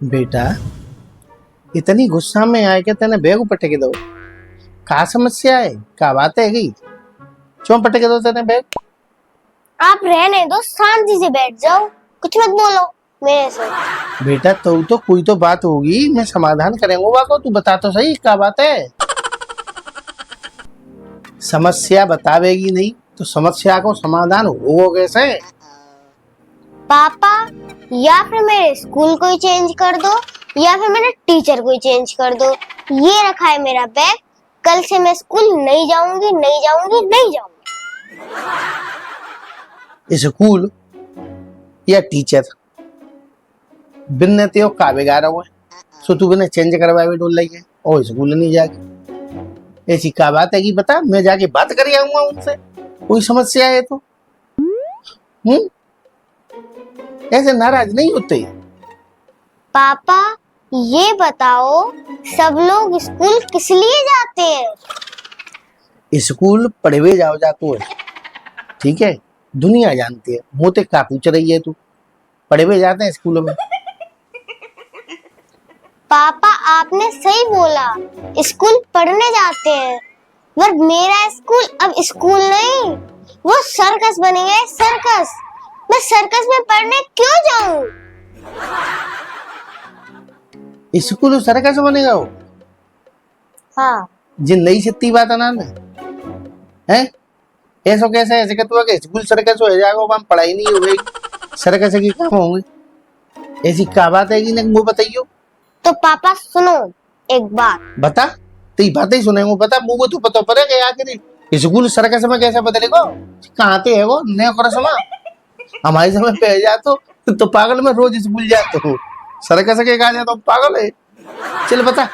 बेटा इतनी गुस्सा में आए कि तेने बैग पटक दो। का समस्या है? का बात है गई? क्यों पटक दो तेने बैग? आप रहने दो, शांति से बैठ जाओ, कुछ मत बोलो मेरे से। बेटा तो कोई तो बात होगी, मैं समाधान करेंगे को। तू बता तो सही क्या बात है। समस्या बतावेगी नहीं तो समस्या को समाधान होगा कैसे? पापा, या फिर मेरे स्कूल को ही चेंज कर दो या फिर मेरे टीचर को ही चेंज कर दो। ये रखा है मेरा बैग, कल से मैं स्कूल नहीं जाऊंगी, नहीं जाऊंगी, नहीं जाऊंगी। स्कूल या टीचर बिन ते का बिगाड़ा हुआ है। सो तू बिना चेंज करवाए डोल लगी है और स्कूल नहीं जाके। ऐसी क्या बात है कि बता, मैं जाके बात कर आऊंगा उनसे। कोई समस्या है तो ऐसे नाराज नहीं होते। पापा ये बताओ, सब लोग स्कूल किस लिए जाते हैं? स्कूल पढ़वे जाओ जातो है, ठीक है? दुनिया जानती है। मोते का पूछ रही है तू? पढ़वे जाते हैं स्कूल में। पापा आपने सही बोला, स्कूल पढ़ने जाते हैं, पर मेरा स्कूल अब स्कूल नहीं, वो सर्कस बन गया है, सर्कस। मैं सर्कस में पढ़ने क्यों जाऊं? स्कूल सर्कस बनेगा वो? हाँ। जिन नई सित्ती बात है ना है ऐसा कैसे ऐसे कि तू स्कूल सर्कस हो जाएगा, वहां पढ़ाई नहीं होगी, सर्कस की काम होंगे। ऐसी क्या बात है कि ना मुझे बताइयो। तो पापा सुनो एक बात। बता, तेरी बातें ही सुनेंगे। बता, मुझे तो पता पड़ेगा आखिर स्कूल सर्कस में कैसे बदलेगा। कहाँ ते है वो नया कर समा? हमारे समय पे जा तो पागल में रोज स्कूल जाते हो। सर्कस के कहा जाता पागल है। चल बता,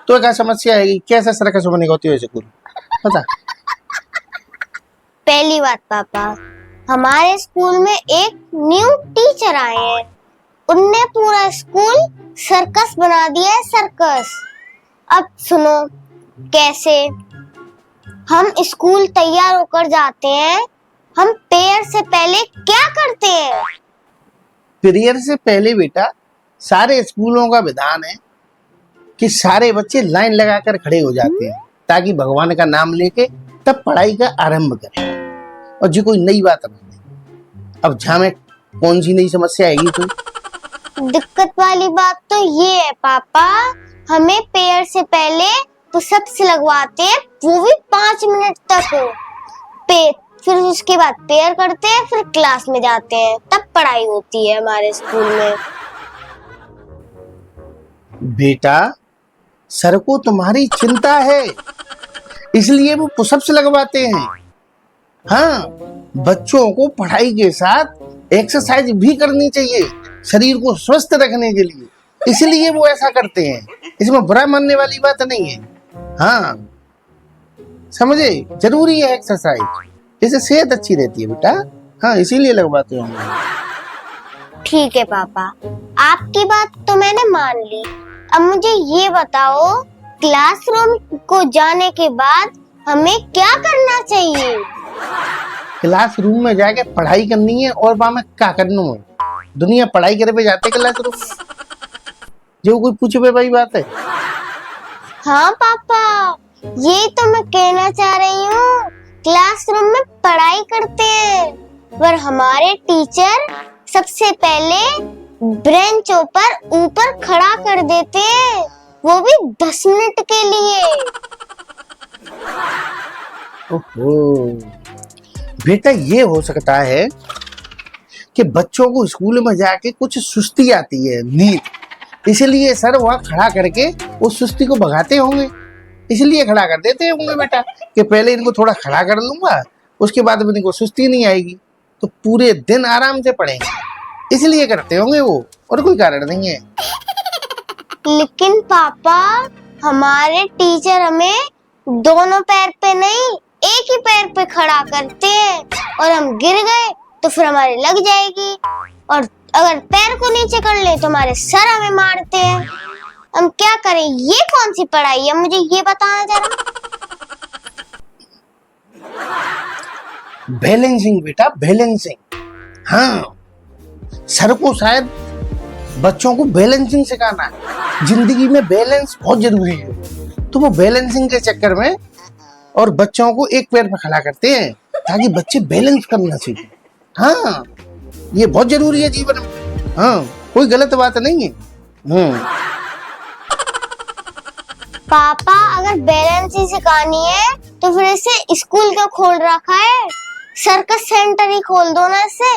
तो क्या समस्या है? कैसे सर्कस बनेगा होती है स्कूल? बता। पहली बात पापा, हमारे स्कूल में एक न्यू टीचर आए हैं, उनने पूरा स्कूल सर्कस बना दिया है, सर्कस। अब सुनो कैसे। हम स्कूल तैयार होकर जाते हैं, हम प्रेयर से पहले क्या करते हैं? प्रेयर से पहले बेटा सारे स्कूलों का विधान है कि सारे बच्चे लाइन लगाकर खड़े हो जाते हैं ताकि भगवान का नाम लेके तब पढ़ाई का आरंभ करें। और जी कोई नई बात नहीं। अब जहाँ में कौन सी नई समस्या आएगी तू? दिक्कत वाली बात तो ये है पापा, हमें प्रेयर से पहले पुशअप्स लगवाते हैं, वो भी 5 मिनट तक। फिर उसके बाद प्रेयर करते हैं, फिर क्लास में जाते हैं, तब पढ़ाई होती है हमारे स्कूल में। बेटा सर को तुम्हारी चिंता है, इसलिए वो पुशअप्स लगवाते हैं। हाँ, बच्चों को पढ़ाई के साथ एक्सरसाइज भी करनी चाहिए शरीर को स्वस्थ रखने के लिए, इसलिए वो ऐसा करते हैं। इसमें बुरा मानने वाली बात नहीं है। हाँ समझे, जरूरी है एक्सरसाइज, इससे सेहत अच्छी रहती है बेटा। हाँ इसीलिए लगवाते हैं। ठीक है पापा, आपकी बात तो मैंने मान ली। अब मुझे ये बताओ, क्लासरूम को जाने के बाद हमें क्या करना चाहिए? क्लासरूम में जाके पढ़ाई करनी है और वहां में क्या करना है? दुनिया पढ़ाई करे पे जाते क्लासरूम, जो कोई पूछे पे भाई बात है। हाँ पापा, ये तो मैं कहना चाह रही हूँ, क्लासरूम में पढ़ाई करते हैं, पर हमारे टीचर सबसे पहले ब्रेंचों पर ऊपर खड़ा कर देते हैं, वो भी 10 मिनट के लिए। ओहो बेटा, ये हो सकता है कि बच्चों को स्कूल में जाके कुछ सुस्ती आती है, नींद, इसलिए सर वहाँ खड़ा करके उस सुस्ती को भगाते होंगे, इसलिए खड़ा कर देते होंगे बेटा कि पहले इनको थोड़ा खड़ा कर लूंगा, उसके बाद में इनको सुस्ती नहीं आएगी तो पूरे दिन आराम से पढ़ेंगे, इसलिए करते होंगे वो, और कोई कारण नहीं है। लेकिन पापा, हमारे टीचर हमें दोनों पैर पे नहीं, एक ही पैर पे खड़ा करते हैं, और हम गिर गए तो फिर हमारे लग जाएगी, और अगर पैर को नीचे कर ले तो हमारे सर हमें मारते हैं। हम क्या करें? ये कौन सी पढ़ाई है, मुझे ये बताना जरा। बैलेंसिंग बेटा, बैलेंसिंग। हाँ, सर को शायद बच्चों को बैलेंसिंग सिखाना है। जिंदगी में बैलेंस बहुत जरूरी है। तो वो बैलेंसिंग के चक्कर में और बच्चों को एक पैर पर खड़ा करते हैं ताकि बच्चे बैलेंस करना सीखें। हाँ, ये बहुत जरूरी है जीवन में। हाँ, कोई गलत बात नहीं है। पापा अगर बैलेंस ही सिखानी है तो फिर इसे स्कूल क्यों खोल रखा है? सर्कस सेंटर ही खोल दो ना इसे।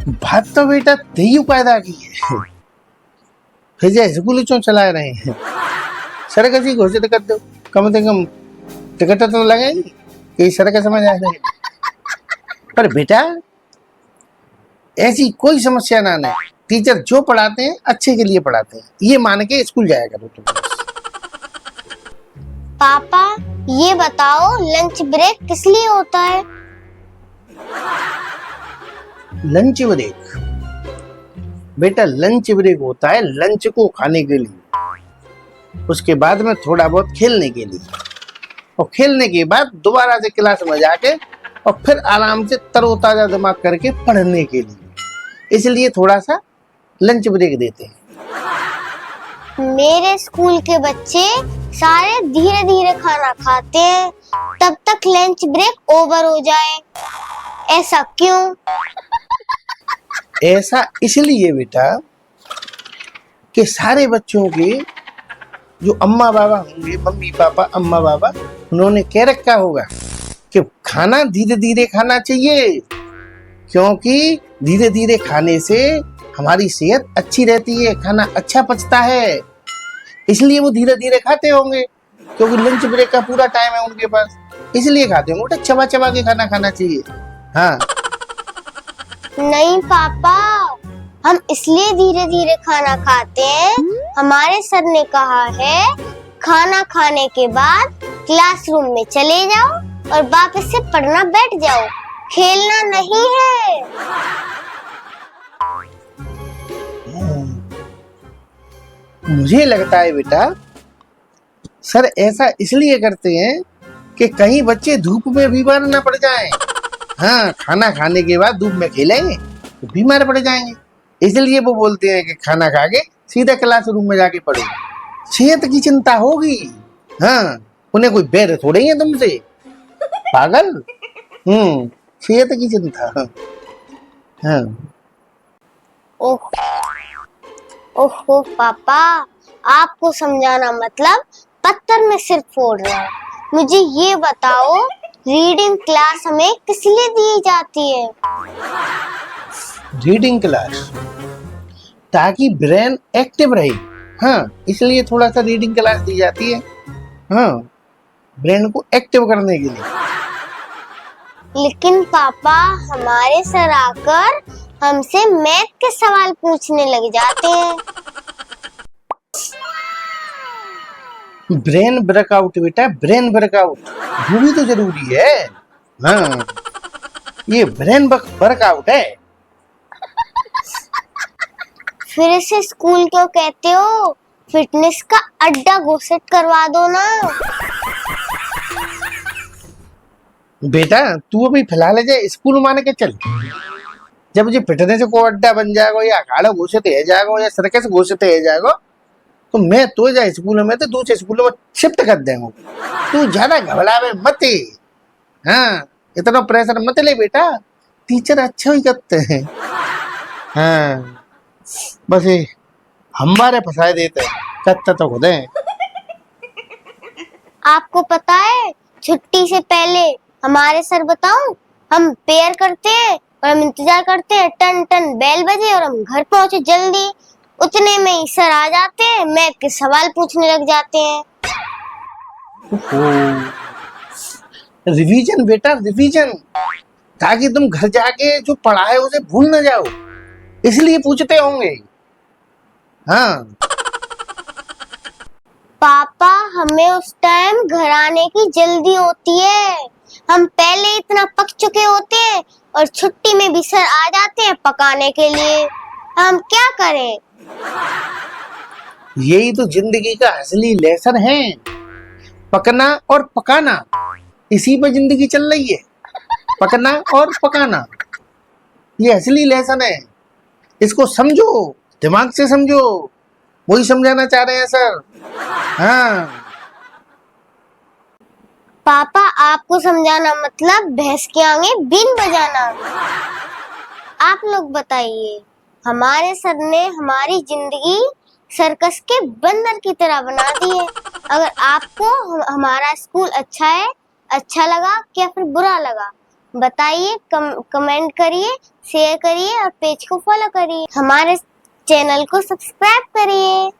बात तो बेटा तेयू पैदा की है, फिर जो स्कूल क्यों चला रहे हैं? सर्कस ही घोषित कर दो, कम से कम टिकट तो लगेगी कि सर्कस समझ आ जाए। पर बेटा ऐसी कोई समस्या ना आए। टीचर जो पढ़ाते हैं अच्छे के लिए पढ़ाते हैं, ये मान के स्कूल जाया करो तुम। पापा ये बताओ लंच ब्रेक किस लिए होता है? लंच ब्रेक बेटा, लंच ब्रेक होता है लंच को खाने के लिए, उसके बाद में थोड़ा बहुत खेलने के लिए, और खेलने के बाद दोबारा से क्लास में जाके और फिर आराम से तरोताजा दिमाग करके पढ़ने के लिए। इसलिए थोड़ा सा लंच ब्रेक देते हैं। मेरे स्कूल के बच्चे सारे धीरे धीरे खाना खाते हैं तब तक लंच ब्रेक ओवर हो जाए। ऐसा क्यों? ऐसा इसलिए बेटा कि सारे बच्चों के जो अम्मा बाबा होंगे, मम्मी पापा अम्मा बाबा, उन्होंने कह रखा होगा कि खाना धीरे धीरे खाना चाहिए, क्योंकि धीरे धीरे खाने से हमारी सेहत अच्छी रहती है, खाना अच्छा पचता है। इसलिए वो धीरे धीरे खाते होंगे, क्योंकि लंच ब्रेक का पूरा टाइम है उनके पास, इसलिए खाते होंगे। चबा चबा के खाना खाना चाहिए। हाँ नहीं पापा, हम इसलिए धीरे धीरे खाना खाते हैं, हमारे सर ने कहा है खाना खाने के बाद क्लासरूम में चले जाओ और वापस से पढ़ना बैठ जाओ, खेलना नहीं है। मुझे लगता है बेटा सर ऐसा इसलिए करते हैं कि कहीं बच्चे धूप में बीमार ना पड़ जाएं। हाँ, खाना खाने के बाद धूप में खेलेंगे तो बीमार पड़ जाएंगे, इसलिए वो बोलते हैं कि खाना खा के सीधा क्लासरूम में जाके पढ़ो। सेहत की चिंता होगी। हाँ, उन्हें कोई बैर थोड़े ही है तुमसे, पागल। सेहत की चिंता। हाँ। ओह ओहो पापा, आपको समझाना मतलब पत्थर में सिर फोड़ रहा है। मुझे ये बताओ रीडिंग क्लास हमें किस लिए दी जाती है? रीडिंग क्लास ताकि ब्रेन एक्टिव रहे। हाँ, इसलिए थोड़ा सा रीडिंग क्लास दी जाती है। हाँ, ब्रेन को एक्टिव करने के लिए। लेकिन पापा हमारे सर आकर हमसे मैथ के सवाल पूछने लग जाते हैं। ब्रेन वर्कआउट बेटा, ब्रेन वर्कआउट वो भी तो जरूरी है। हाँ, ये ब्रेन वर्कआउट है। फिर इसे स्कूल क्यों कहते हो? फिटनेस का अड्डा घोषित करवा दो ना। बेटा तू अभी फिलहाल जाए स्कूल मान के चल, जब मुझे फिटनेस को अड्डा बन जाएगा या अखाड़ा घोषित है जाएगा या सर्कस घोषित है जाएगा तो मैं तो जाए स्कूल में तो दूसरे स्कूलों में शिफ्ट कर देंगे। तू ज्यादा घबरावे मत। हाँ, इतना प्रेशर मत ले बेटा, टीचर अच्छा ही करते हैं। हाँ, बस ये हमारे फंसाए देते हैं, करते तो खुद हैं। आपको पता है छुट्टी से पहले हमारे सर बताऊं, हम प्रेयर करते हैं और हम इंतजार करते हैं टन टन बेल बजे और हम घर पहुंचे जल्दी। उतने में ही सर आ जाते हैं, मैथ के सवाल पूछने लग जाते हैं। रिवीजन बेटा, रिवीजन, ताकि तुम घर जाके जो पढ़ा है उसे भूल ना जाओ, इसलिए पूछते होंगे। हाँ पापा हमें उस टाइम घर आने की जल्दी होती है, हम पहले इतना पक चुके होते हैं और छुट्टी में भी सर आ जाते हैं पकाने के लिए। हम क्या करें? यही तो जिंदगी का असली लेसन है, पकना और पकाना। इसी पर जिंदगी चल रही है, पकना और पकाना। ये असली लेसन है, इसको समझो, दिमाग से समझो, वही समझाना चाह रहे हैं सर। हाँ पापा आपको समझाना मतलब भैंस के आगे बीन बजाना। आप लोग बताइए, हमारे सर ने हमारी जिंदगी सर्कस के बंदर की तरह बना दी है। अगर आपको हमारा स्कूल अच्छा लगा या फिर बुरा लगा, बताइए, कमेंट करिए, शेयर करिए और पेज को फॉलो करिए, हमारे चैनल को सब्सक्राइब करिए।